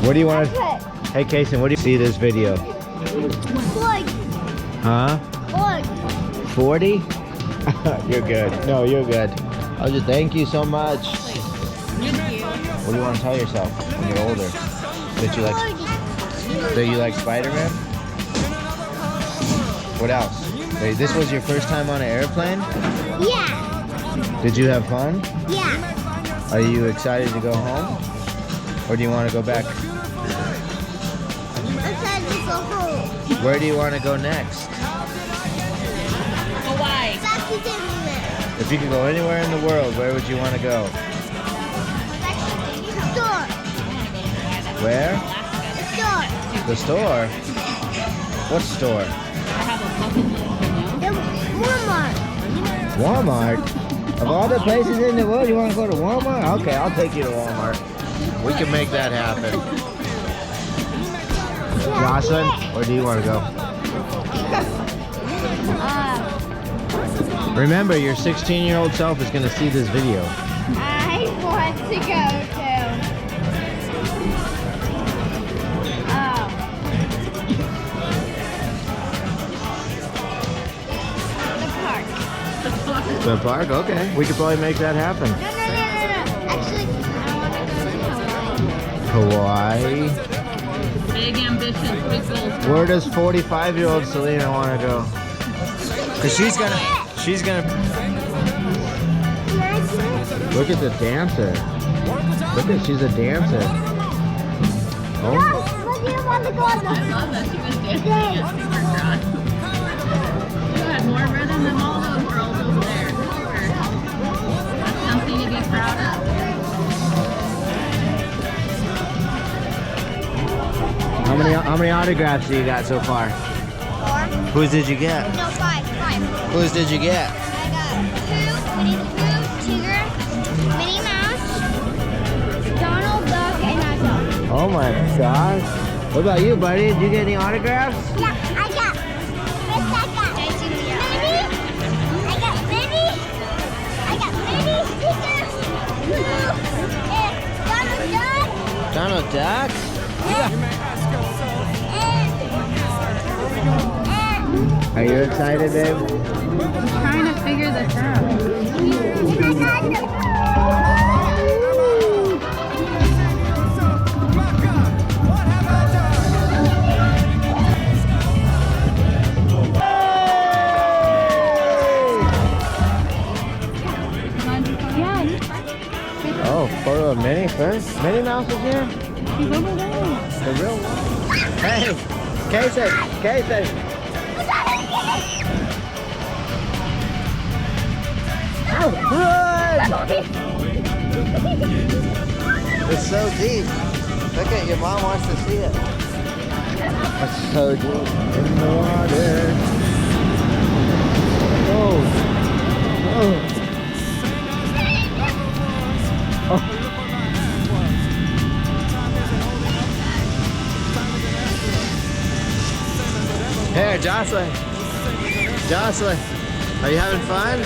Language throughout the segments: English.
What do you want to... Hey, Kason, what do you see this video? 40. Huh? 40? You're good. No, you're good. I'll just thank you so much. What do you want to tell yourself when you're older? That you like Spider-Man? What else? Wait, this was your first time on an airplane? Yeah. Did you have fun? Yeah. Are you excited to go home? Or do you want to go back? I'm excited to go home. Where do you want to go next? Hawaii. Back to Disneyland. If you could go anywhere in the world, where would you want to go? Store. Where? Store. The store? What store? The Walmart. Walmart? Of all the places in the world, you want to go to Walmart? Okay, I'll take you to Walmart. We can make that happen. Jocelyn, where do you want to go? Remember, your 16-year-old self is going to see this video. I want to go to The park? Okay. We could probably make that happen. No. Actually, I want to go to Hawaii. Hawaii? Big ambitions, big goals. Where does 45-year-old Selena want to go? Because she's gonna... Look at the dancer. Look at, she's a dancer. Oh. What do you want to go on? I love that she was dancing against super cross. You had more rhythm than all those girls over there. That's something to be proud of. How many autographs do you got so far? 4. Whose did you get? No, 5. Whose did you get? I got 2, Winnie the Pooh, Tigger, Minnie Mouse, Donald Duck, and Nacho. Oh my gosh. What about you, buddy? Did you get any autographs? Yeah, I got. What's that got? Minnie. I got Minnie. I got Minnie, Tigger, Pooh, and Donald Duck. Donald Duck? Are you excited, babe? I'm trying to figure this out. Oh, photo of Minnie first? Minnie Mouse is here? She's over there. The real one? Hey! Kason! Run! It's so deep. Look at your mom wants to see it. It's so deep in the water. Oh. Here, Jocelyn, are you having fun?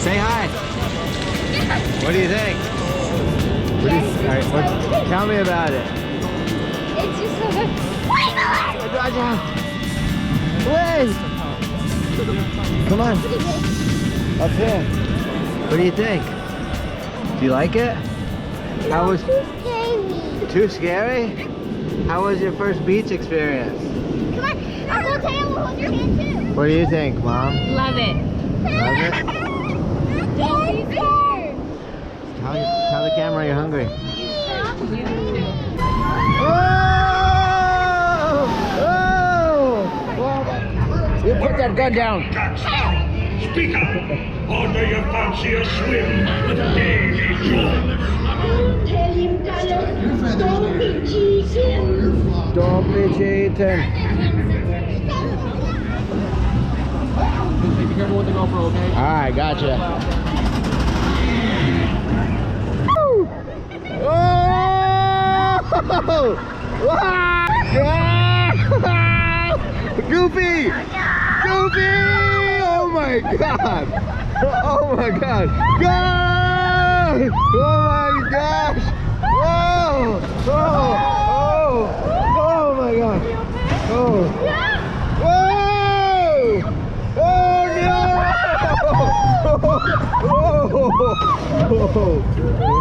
Say hi. What do you think? All right, tell me about it. It's just so good. Wait! Come on, up here. What do you think? Do you like it? How was too scary? How was your first beach experience? Come on, I'll go tell you, we'll hold your hand too. What do you think, Mom? Love it. Love it? Don't be scared. Tell the camera you're hungry. You too. Oh! You put that gun down. Speak up, or do you fancy a swim with Davy Jones? Tell him, Dallas, don't be cheating. Don't be cheating. Be careful with the GoPro, okay? Alright, gotcha. Oh! Goofy! Oh my god! Oh my god! Go! my! Oh my gosh! Whoa! Oh! Oh! Oh my gosh! Oh! Whoa!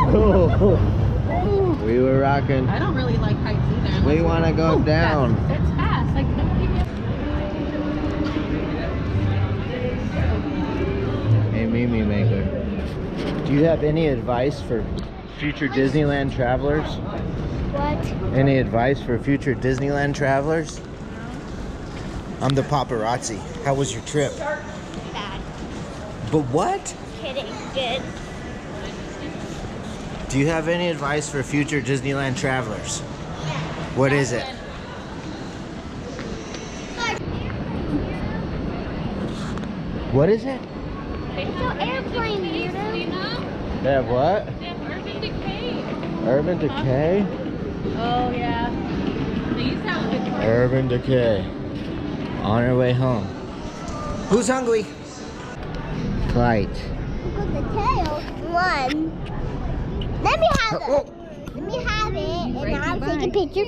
Oh no! We were rocking. I don't really like heights either. We want to go down. It's fast. Like, Hey, Mimi Maker. Do you have any advice for future Disneyland travelers? What? Any advice for future Disneyland travelers? I'm the paparazzi. How was your trip? Bad. But what? Kidding. Good. Do you have any advice for future Disneyland travelers? What is it? What is it? It's an airplane, weirdo. They have what? they have Urban Decay. Urban Decay? Oh, yeah. They used to have a good park. Urban Decay. On our way home. Who's hungry? Clyde. Look at the tail. One. Let me have it. Let me have it, and I'll take a picture.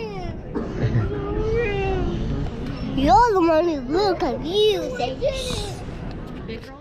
You're the one who's a little confused. Big girl.